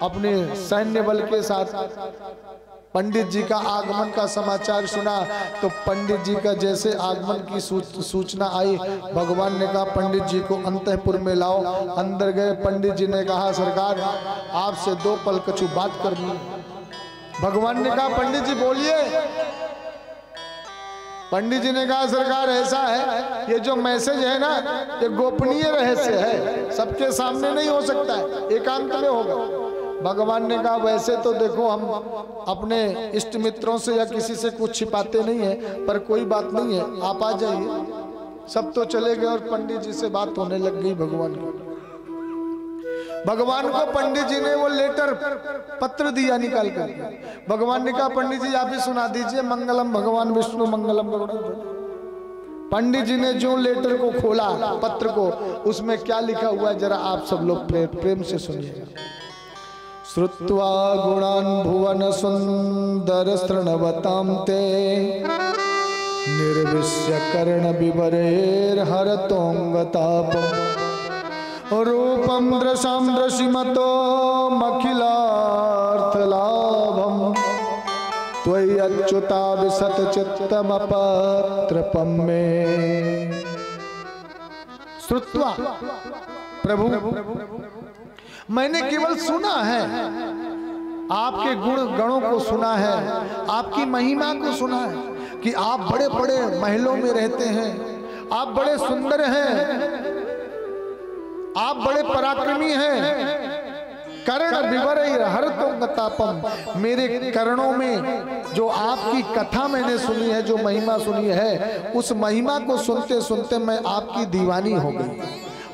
अपने सैन्य बल के साथ पंडित जी का आगमन का समाचार सुना, तो पंडित जी का जैसे आगमन की सूचना आई, भगवान ने कहा पंडित जी को अंतःपुर में लाओ। अंदर गए, पंडित जी ने कहा सरकार आपसे 2 पल कछु बात करनी है। भगवान ने कहा पंडित जी बोलिए। पंडित जी ने कहा सरकार ऐसा है, ये जो मैसेज है ना ये गोपनीय रहस्य है, सबके सामने नहीं हो सकता है, एकांत में होगा। भगवान ने कहा वैसे तो देखो हम अपने इष्ट मित्रों से या किसी से कुछ छिपाते नहीं है, पर कोई बात नहीं है, आप आ जाइए। सब तो चले गए और पंडित जी से बात होने लग गई भगवान को। भगवान को पंडित जी ने वो लेटर पत्र दिया निकाल कर। भगवान ने कहा पंडित जी आप ही सुना दीजिए, मंगलम भगवान विष्णु मंगलम गरुड़ध्वज। पंडित जी ने जो लेटर को खोला, पत्र को, उसमें क्या लिखा हुआ है जरा आप सब लोग प्रेम से सुनिएगा। श्रुत्वा गुणान भुवन सुंदर स्तृणवतां ते निर्विश्य कर्ण विवरेर हरतोंगतापम् रूपम दृशाम दृशिमतो मखिलार्थलाभम त्वयि अच्युता विसत चित्तमपत्रपम में। श्रुत्वा प्रभु मैंने केवल सुना है, आपके गणों को सुना है, आपकी महिमा को सुना है कि आप बड़े बड़े महलों में रहते हैं, आप बड़े सुंदर हैं, आप बड़े पराक्रमी हैं। कर्ण विवर हरतोंगतापम, मेरे कर्णों में जो आपकी कथा मैंने सुनी है, जो महिमा सुनी है, उस महिमा को सुनते सुनते मैं आपकी दीवानी हो गई,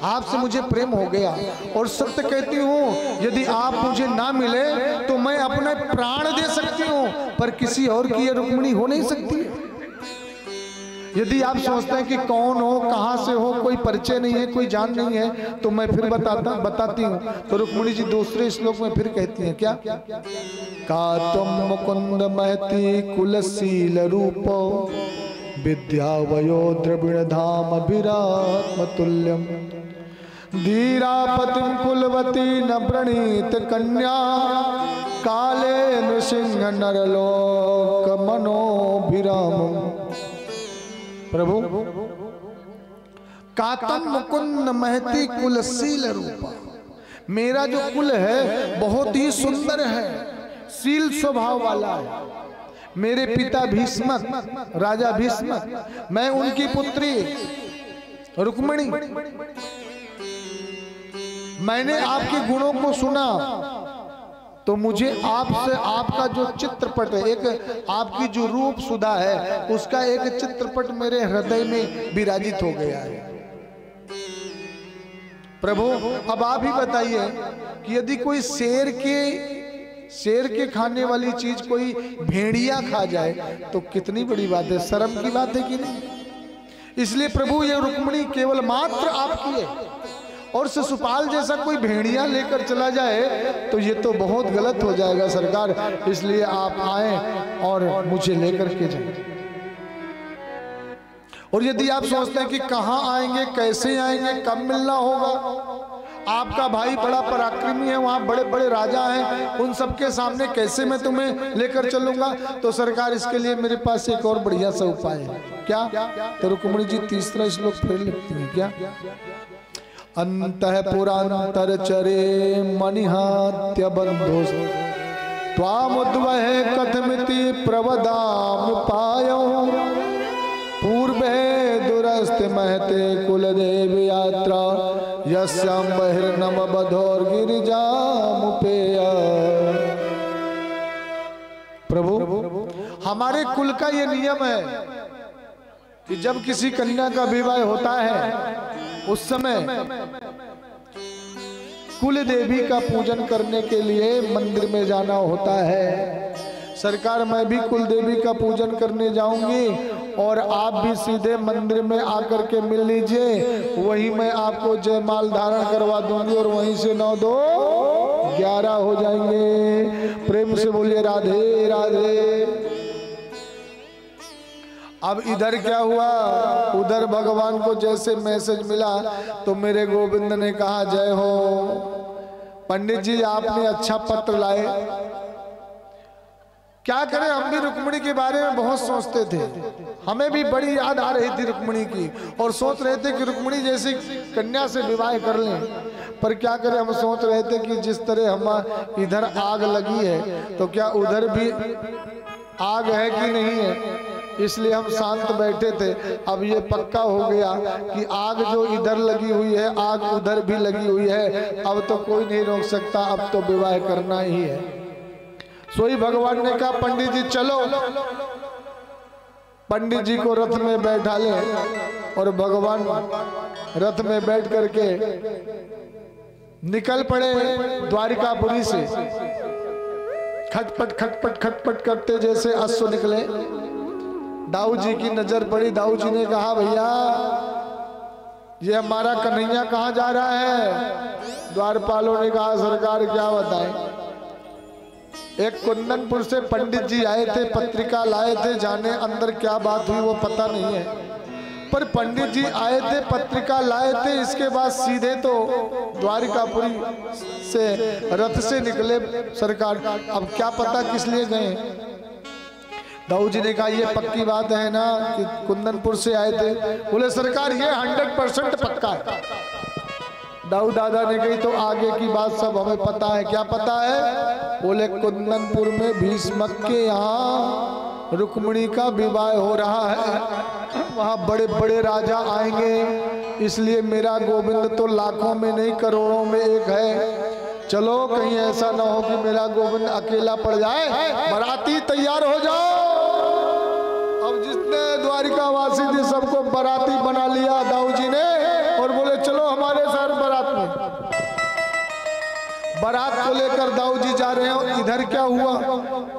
आपसे मुझे प्रेम हो गया। और सत्य कहती हूँ यदि आप मुझे ना मिले तो मैं अपने प्राण दे सकती हूँ, पर किसी और की ये रुक्मिणी हो नहीं सकती। यदि आप सोचते हैं कि कौन हो, कहां से हो, कोई परिचय नहीं है, कोई जान नहीं है, तो मैं फिर बताती हूँ। तो रुक्मिणी जी दूसरे श्लोक में फिर कहती हैं क्या, का तुम मुकुंद महती कुलशील रूपो विद्या वयो द्रविण धाम विरात्मतुल्यम धीरापतिम कुलवती न प्रणीत कन्या काले नृसिंह नरलोक मनोभिरामम। प्रभु कातम मुकुंद महती कुलशील रूपा, मेरा जो कुल है बहुत ही सुंदर है, शील स्वभाव वाला है। मेरे पिता भीष्मक, राजा भीष्मक, मैं उनकी पुत्री रुक्मिणी। मैंने आपके गुणों को सुना तो मुझे आपसे, आपका जो चित्रपट है, एक आपकी जो रूप सुधा है, उसका एक चित्रपट मेरे हृदय में विराजित हो गया है। प्रभु अब आप ही बताइए कि यदि कोई शेर के खाने वाली चीज कोई भेड़िया खा जाए तो कितनी बड़ी बात है, शर्म की बात है कि नहीं। इसलिए प्रभु ये रुक्मिणी केवल मात्र आपकी है, और शिशुपाल जैसा कोई भेड़िया लेकर चला जाए तो ये तो बहुत गलत हो जाएगा सरकार। इसलिए आप आए और मुझे लेकर के जाए। और यदि आप सोचते हैं कि कहाँ आएंगे, कैसे आएंगे, कब मिलना होगा, आपका भाई बड़ा पराक्रमी है, वहाँ बड़े बड़े राजा हैं, उन सबके सामने कैसे मैं तुम्हें लेकर चलूंगा। तो सरकार इसके लिए मेरे पास एक और बढ़िया सा उपाय है। क्या? तो रुक्मिणी जी तीसरा श्लोक फिर लिखती है क्या, अंतःपुरांतर चरे मनिहात्य बंधो त्वामुद्वहे कथमिति प्रवदामुपायो पूर्वे दुरस्ते महते कुलदेव यात्रा यस्यां बहिर्नम बधोर गिरिजामुपेय। प्रभु हमारे कुल का ये नियम है कि जब किसी कन्या का विवाह होता है उस समय कुल देवी का पूजन करने के लिए मंदिर में जाना होता है। सरकार मैं भी कुल देवी का पूजन करने जाऊंगी और आप भी सीधे मंदिर में आकर के मिल लीजिए, वहीं मैं आपको जयमाल धारण करवा दूंगी और वहीं से 9 2 11 हो जाएंगे। प्रेम से बोलिए राधे राधे। अब इधर क्या हुआ, उधर भगवान को जैसे मैसेज मिला तो मेरे गोविंद ने कहा जय हो। पंडित जी आपने अच्छा पत्र लाए। क्या करें, हम भी रुक्मिणी के बारे में बहुत सोचते थे, हमें भी बड़ी याद आ रही थी रुक्मिणी की, और सोच रहे थे कि रुक्मिणी जैसी कन्या से विवाह कर लें। पर क्या करें, हम सोच रहे थे कि जिस तरह हम इधर आग लगी है तो क्या उधर भी आग है कि नहीं है, इसलिए हम शांत बैठे थे। अब ये पक्का हो गया कि आग जो इधर लगी हुई है आग उधर भी लगी हुई है, अब तो कोई नहीं रोक सकता, अब तो विवाह करना ही है। सोई भगवान ने कहा पंडित जी चलो। पंडित जी को रथ में बैठा ले और भगवान रथ में बैठ करके निकल पड़े द्वारिकापुरी से। खटपट खटपट खटपट करते जैसे अश्व निकले। दाऊ जी की नजर पड़ी। दाऊ जी ने कहा भैया ये हमारा कन्हैया कहाँ जा रहा है? द्वारपालों ने कहा सरकार क्या बताएं, एक कुंदनपुर से पंडित जी आए थे, पत्रिका लाए थे, जाने अंदर क्या बात हुई वो पता नहीं है, पर पंडित जी आए थे, पत्रिका लाए थे, इसके बाद सीधे तो द्वारिकापुरी से रथ से निकले सरकार। अब क्या पता किस लिए गए। दाऊ जी ने कहा ये पक्की बात है ना कि कुंदनपुर से आए थे? बोले सरकार ये 100% पक्का है। दाऊ दादा ने कही तो आगे की बात सब हमें पता है। क्या पता है? बोले कुंदनपुर में भीष्मक के यहाँ रुक्मिणी का विवाह हो रहा है, वहाँ बड़े बड़े राजा आएंगे, इसलिए मेरा गोविंद तो लाखों में नहीं करोड़ों में एक है। चलो कहीं ऐसा ना हो कि मेरा गोविंद अकेला पड़ जाए। बाराती तैयार हो जाओ। अब जितने द्वारिकावासी थे सबको बाराती बना लिया दाऊ जी ने और बोले चलो हमारे साथ बारात में। बारात को लेकर दाऊ जी जा रहे हैं। इधर क्या हुआ,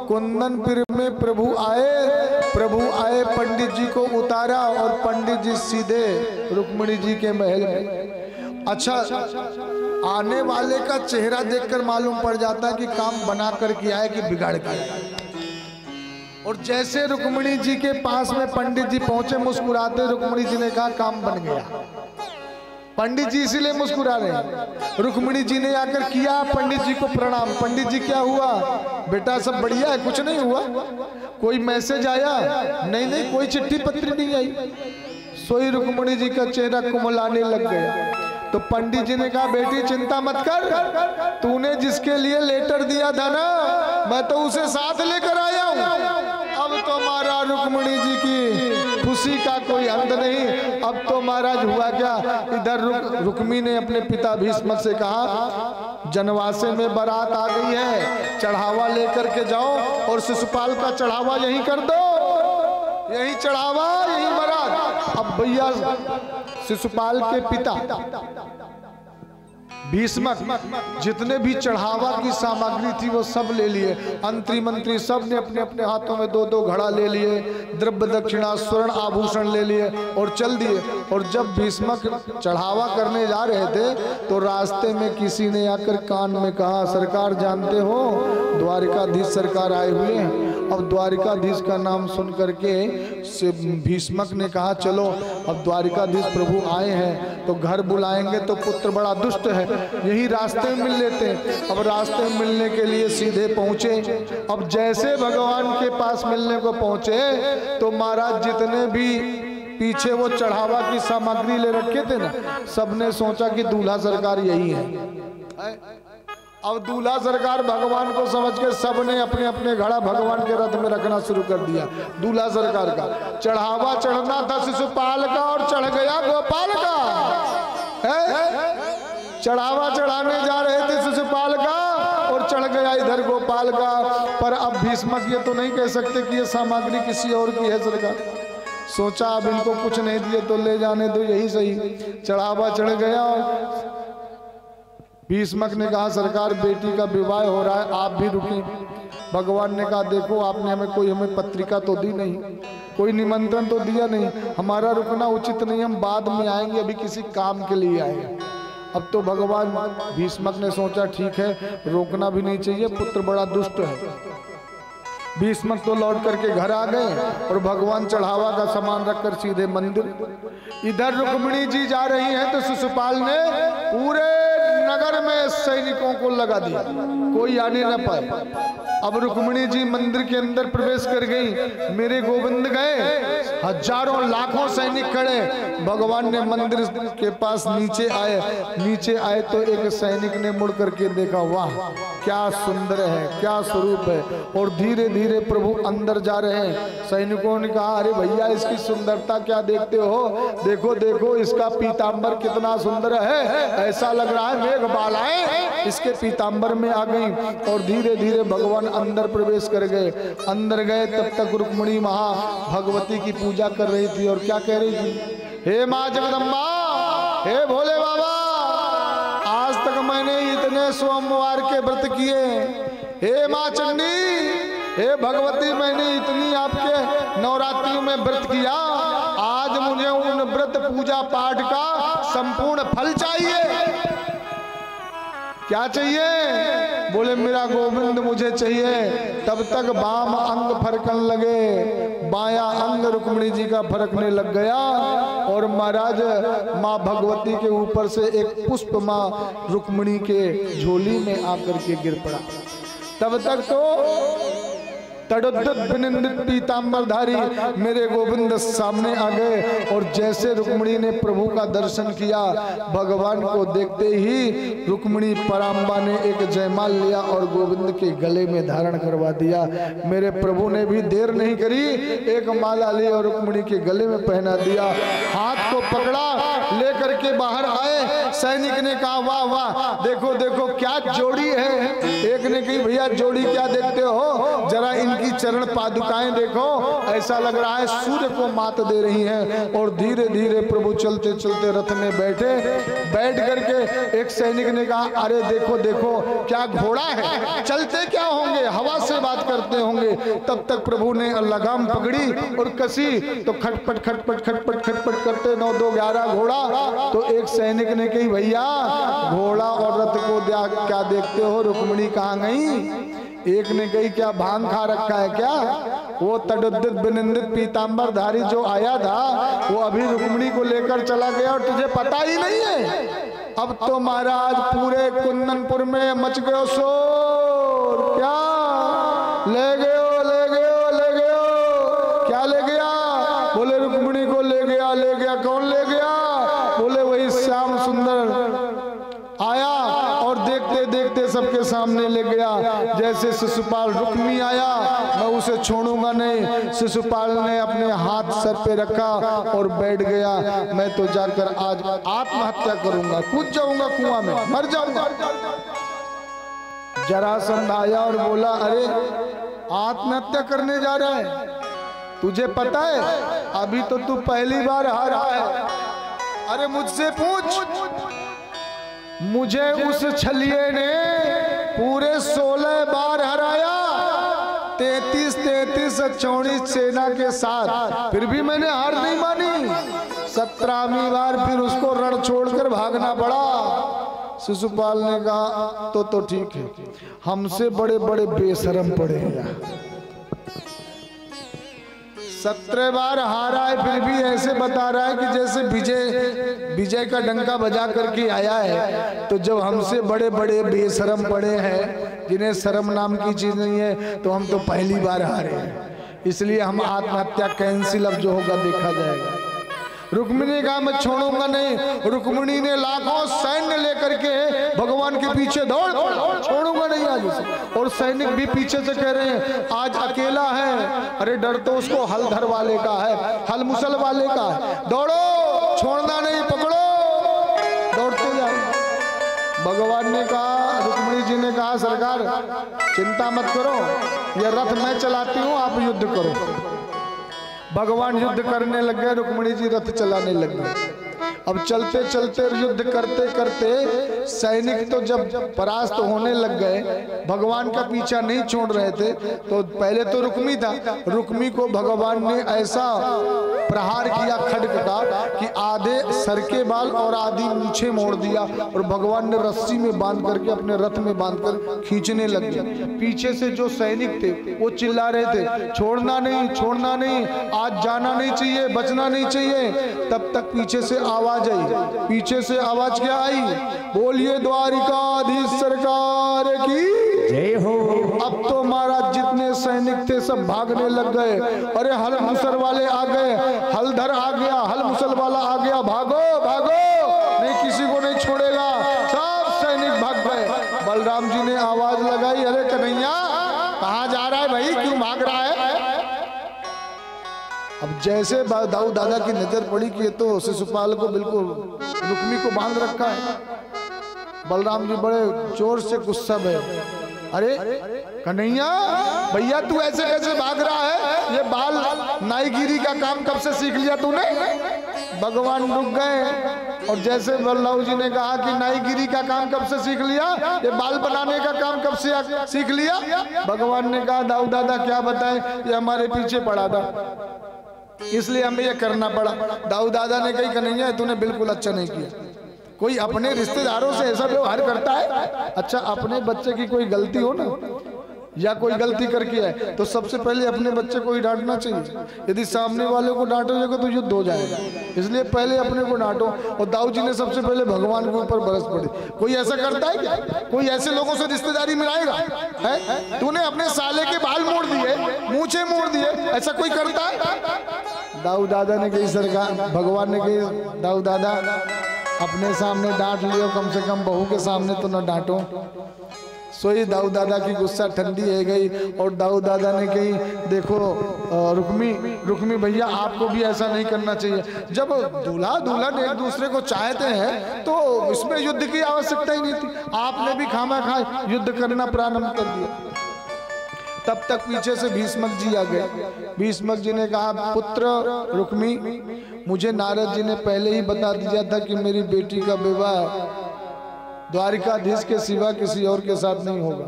कुंदनपुर में प्रभु आए, पंडित जी को उतारा और पंडित जी सीधे रुक्मिणी जी के महल में। अच्छा, आने वाले का चेहरा देखकर मालूम पड़ जाता है कि काम बना कर किया है कि बिगाड़ के। और जैसे रुक्मिणी जी के पास में पंडित जी पहुंचे मुस्कुराते, रुक्मिणी जी ने कहा काम बन गया। पंडित जी इसीलिए मुस्कुरा रहे हैं। रुक्मिणी जी ने आकर किया पंडित जी को प्रणाम। पंडित जी क्या हुआ बेटा, सब बढ़िया है? कुछ नहीं हुआ। कोई मैसेज आया? नहीं, कोई चिट्ठी पत्री नहीं आई। सोई रुक्मिणी जी का चेहरा कुमलाने लग गया। तो पंडित जी ने कहा बेटी चिंता मत कर, तूने जिसके लिए लेटर दिया था ना, मैं तो उसे साथ लेकर आया हूँ। अब तो महाराज रुक्मिणी जी की खुशी का कोई अंत नहीं। अब तो महाराज हुआ क्या, इधर रुक्मी ने अपने पिता भीष्म से कहा जनवासे में बारात आ गई है, चढ़ावा लेकर के जाओ और शिशुपाल का चढ़ावा यहीं कर दो, यहीं चढ़ावा यहीं बारात। अब भैया शिशुपाल के पिता भीष्मक जितने भी चढ़ावा की सामग्री थी वो सब ले लिए। अंतरी मंत्री सब ने अपने अपने हाथों में 2-2 घड़ा ले लिए, द्रव्य दक्षिणा स्वर्ण आभूषण ले लिए और चल दिए। और जब भीष्मक चढ़ावा करने जा रहे थे तो रास्ते में किसी ने आकर कान में कहा सरकार जानते हो द्वारिकाधीश सरकार आए हुए हैं। अब द्वारिकाधीश का नाम सुन करके भीष्मक ने कहा चलो अब द्वारिकाधीश प्रभु आए हैं तो घर बुलाएंगे तो पुत्र बड़ा दुष्ट है, यही रास्ते में मिल लेते हैं। अब रास्ते में मिलने के लिए सीधे पहुंचे। अब जैसे भगवान के पास मिलने को पहुंचे तो महाराज जितने भी पीछे वो चढ़ावा की सामग्री ले रखे थे ना, सबने सोचा कि दूल्हा सरकार यही है। अब दूल्हा सरकार भगवान को समझ के सबने अपने अपने घड़ा भगवान के रथ में रखना शुरू कर दिया। दूल्हा सरकार का चढ़ावा चढ़ना था शिशुपाल का और चढ़ गया गोपाल का। चढ़ावा चढ़ाने जा रहे थे शिशुपाल का और चढ़ गया इधर गोपाल का। पर अब भीष्मक ये तो नहीं कह सकते कि ये सामग्री किसी और की है सरकार। सोचा अब इनको कुछ नहीं दिए तो ले जाने दो, यही सही। चढ़ावा चढ़ गया। भीष्मक ने कहा सरकार बेटी का विवाह हो रहा है, आप भी रुकें। भगवान ने कहा देखो आपने हमें पत्रिका तो दी नहीं, कोई निमंत्रण तो दिया नहीं, हमारा रुकना उचित नहीं, हम बाद में आएंगे, अभी किसी काम के लिए आए। अब तो भगवान भीष्मक ने सोचा ठीक है रोकना भी नहीं चाहिए, पुत्र बड़ा दुष्ट है। भीष्मक तो लौट करके घर आ गए और भगवान चढ़ावा का सामान रखकर सीधे मंदिर। इधर रुक्मिणी जी जा रही हैं तो शिशुपाल ने पूरे नगर नगर में सैनिकों को लगा दिया, कोई आने न पाए। अब रुक्मिणी जी मंदिर के अंदर प्रवेश कर गई, मेरे गोविंद गए, हजारों लाखों सैनिक खड़े। भगवान ने मंदिर के पास नीचे आए तो एक सैनिक ने मुड़ करके देखा, वाह क्या सुंदर है, क्या स्वरूप है। और धीरे धीरे प्रभु अंदर जा रहे हैं। सैनिकों ने कहा, अरे भैया इसकी सुंदरता क्या देखते हो, देखो देखो इसका पीतांबर कितना सुंदर है, ऐसा लग रहा है मेघमालाएं इसके पीतांबर में आ गई। और धीरे धीरे भगवान अंदर प्रवेश कर गए। अंदर गए तब तक रुक्मिणी महा भगवती की पूजा कर रही थी और क्या कह रही थी, हे माँ जगदम्बा, हे भोले बाबा, आज तक मैंने इतने सोमवार के व्रत किए, हे माँ चंडी, हे भगवती, मैंने इतनी आपके नवरात्रियों में व्रत किया, आज मुझे उन व्रत पूजा पाठ का संपूर्ण फल चाहिए। क्या चाहिए? बोले मेरा गोविंद मुझे चाहिए। तब तक बाम अंग फरकने लगे, बाया अंग रुक्मिणी जी का फरकने लग गया और महाराज माँ भगवती के ऊपर से एक पुष्प माँ रुक्मिणी के झोली में आकर के गिर पड़ा। तब तक तो तड़ोद्दत विनिंदित पीतांबरधारी मेरे गोविंद सामने आ गए। और जैसे रुक्मिणी ने प्रभु का दर्शन किया, भगवान को देखते ही रुक्मिणी पराम्बा ने एक जयमाल लिया और गोविंद के गले में धारण करवा दिया। मेरे प्रभु ने भी देर नहीं करी, एक माला ली और रुक्मिणी के गले में पहना दिया। हाथ को पकड़ा, लेकर के बाहर आए। सैनिक ने कहा, वाह वाह, देखो देखो क्या जोड़ी है। एक ने कही, भैया जोड़ी क्या देखते हो, जरा इनकी चरण पादुकाएं देखो, ऐसा लग रहा है सूर्य को मात दे रही हैं। और धीरे धीरे प्रभु चलते चलते रथ में बैठ करके एक सैनिक ने कहा, अरे देखो देखो क्या घोड़ा है, चलते क्या होंगे, हवा से बात करते होंगे। तब तक प्रभु ने लगाम पकड़ी और कसी तो खटपट खटपट खटपट खटपट करते 9 2 11 घोड़ा। तो एक सैनिक ने कही, भैया घोड़ा और रथ को क्या देखते हो, रुक्मिणी कहाँ गई? एक ने कही, क्या भांग खा रखा है क्या? वो तड़ोद्दत विनिंदित पीतांबरधारी जो आया था वो अभी रुक्मिणी को लेकर चला गया और तुझे पता ही नहीं है। अब तो महाराज पूरे कुंदनपुर में मच गयो शोर, क्या ले गए हो, ले गए हो, ले गए हो, क्या ले गया? बोले रुक्मिणी को ले गया। ले गया? कौन ले गया? बोले वही श्याम सुंदर आया और देखते देखते सबके सामने ले गया। जैसे शिशुपाल रुक्मी आया, मैं उसे छोड़ूंगा नहीं। शिशुपाल ने अपने हाथ सर पे रखा और बैठ गया, मैं तो जाकर आज आत्महत्या करूंगा, कूद जाऊंगा कुआं में, मर जाऊंगा। जरासंध आया और बोला, अरे आत्महत्या करने जा रहा है, तुझे पता है अभी तो तू पहली बार हारा है। अरे मुझसे पूछ, मुझे उस छलिए ने पूरे 16 बार हराया, 33 34 सेना के साथ, फिर भी मैंने हार नहीं मानी। 17वीं बार फिर उसको रण छोड़कर भागना पड़ा। शिशुपाल ने कहा, तो ठीक है, हमसे बड़े बड़े बेशरम पड़े हैं। 17 बार हारा है, फिर भी ऐसे बता रहा है कि जैसे विजय का डंका बजा करके आया है। तो जब हमसे बड़े बड़े बेशरम पड़े हैं, जिन्हें शर्म नाम की चीज नहीं है, तो हम तो पहली बार हारे हैं, इसलिए हम आत्महत्या कैंसिल अब जो होगा देखा जाएगा। रुक्मिणी का मैं छोड़ूंगा नहीं। रुक्मिणी ने लाखों सैन्य लेकर के भगवान के पीछे दौड़, छोड़ूंगा नहीं आज उसे। और सैनिक भी पीछे से कह रहे हैं, आज अकेला है। अरे डर तो उसको हलधर वाले का है, हल मुसल वाले का है। दौड़ो, छोड़ना नहीं, पकड़ो, दौड़ते जाओ। भगवान ने कहा, रुक्मिणी जी ने कहा, सरकार चिंता मत करो, ये रथ मैं चलाती हूँ, आप युद्ध करो। भगवान युद्ध करने लग गए, रुक्मिणी जी रथ चलाने लग गए। अब चलते चलते युद्ध करते करते सैनिक तो जब परास्त होने लग गए, भगवान का पीछा नहीं छोड़ रहे थे। तो पहले तो रुक्मी था, रुक्मी को भगवान ने ऐसा प्रहार किया खड्ग का कि आधे सर के बाल और आधी मूछे मोड़ दिया। और भगवान ने रस्सी में बांध करके अपने रथ में बांधकर खींचने लग गए। पीछे से जो सैनिक थे वो चिल्ला रहे थे, छोड़ना नहीं, छोड़ना नहीं, आज जाना नहीं चाहिए, बचना नहीं चाहिए। तब तक पीछे से आवाज आवाज आई, पीछे से आवाज क्या आई? बोलिए द्वारिकाधीश सरकार की जय हो। अब तो महाराज जितने सैनिक थे सब भागने लग गए। अरे हल मुसल वाले आ गए, हलधर आ गया, हल मुसल वाला आ गया, भागो भागो, नहीं किसी को नहीं छोड़ेगा। सब सैनिक भाग गए। बलराम जी ने आवाज लगाई, अरे कन्हैया कहाँ जा रहा है भाई, क्यों भाग रहा है? अब जैसे दाऊ दादा की नजर पड़ी कि तो शिशुपाल को बिल्कुल रुक्मी को बांध रखा है। बलराम जी बड़े जोर से गुस्सा में, अरे कन्हैया भैया तू ऐसे कैसे भाग रहा है? ये बाल नाईगिरी का काम कब से सीख लिया तूने? भगवान रुक गए और जैसे बलराम जी ने कहा कि नाईगिरी का काम कब से सीख लिया, ये बाल बनाने का काम कब से सीख लिया? भगवान ने कहा दाऊ दादा क्या बताएं, ये हमारे पीछे पड़ा था इसलिए हमें ये करना पड़ा। दाऊ दादा ने कही कन्हैया तूने बिल्कुल अच्छा नहीं किया। कोई अपने रिश्तेदारों से ऐसा व्यवहार करता है? अच्छा अपने बच्चे की कोई गलती हो ना या कोई गलती करके है तो सबसे पहले अपने बच्चे को ही डांटना चाहिए। यदि सामने वाले को डांटोगे तो युद्ध हो जाएगा, इसलिए पहले अपने को डांटो। और दाऊ जी ने सबसे पहले भगवान के ऊपर बरस पड़ी। कोई ऐसा करता है क्या? कोई ऐसे लोगों से रिश्तेदारी मिलाएगा? है तूने अपने साले के बाल मोड़ दिए, मूछे मोड़ दिए, ऐसा कोई करता है? दाऊ दादा ने कही सरकार, भगवान ने कही दाऊ दादा अपने सामने डांट लियो, कम से कम बहू के सामने तो न डांटो। सोई दाऊ दादा की गुस्सा ठंडी है गई और दाऊ दादा ने कही देखो रुक्मी भैया आपको भी ऐसा नहीं करना चाहिए। जब दूल्हा दुल्हन एक दूसरे को चाहते हैं तो इसमें युद्ध की आवश्यकता ही नहीं थी। आपने भी खामा-खा युद्ध करना प्रारंभ कर दिया। तब तक पीछे से भीष्मक जी आ गए। भीष्मक जी ने कहा पुत्र रुक्मी, मुझे नारद जी ने पहले ही बता दिया था कि मेरी बेटी का विवाह द्वारिकाधीश के सिवा किसी और के साथ नहीं होगा,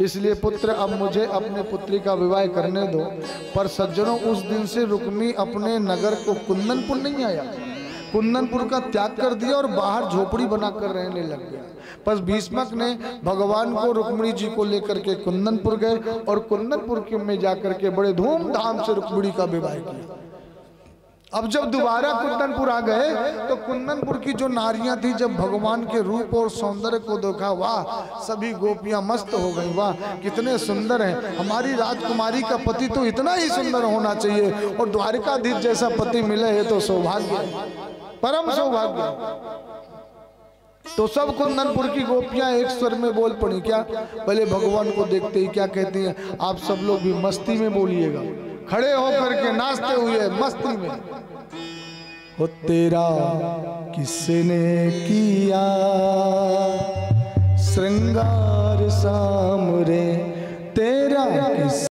इसलिए पुत्र अब मुझे अपने पुत्री का विवाह करने दो। पर सज्जनों उस दिन से रुक्मी अपने नगर को कुंदनपुर नहीं आया, कुंदनपुर का त्याग कर दिया और बाहर झोपड़ी बनाकर रहने लग गया। बस भीष्मक ने भगवान को रुक्मिणी जी को लेकर के कुंदनपुर गए और कुंदनपुर में जाकर के बड़े धूमधाम से रुक्मिणी का विवाह किया। अब जब दोबारा कुंदनपुर आ गए तो कुंदनपुर की जो नारियां थी जब भगवान के रूप और सौंदर्य को देखा, वाह सभी गोपियां मस्त हो गई, वाह कितने सुंदर हैं, हमारी राजकुमारी का पति तो इतना ही सुंदर होना चाहिए और द्वारिकाधीश जैसा पति मिले है तो सौभाग्य, परम सौभाग्य। तो सब कुंदनपुर की गोपियां एक स्वर में बोल पड़ी, क्या पहले भगवान को देखते ही क्या कहती हैं, आप सब लोग भी मस्ती में बोलिएगा, खड़े होकर के नाचते हुए मस्ती में। हो तेरा किसने किया श्रृंगार सामरे, तेरा किस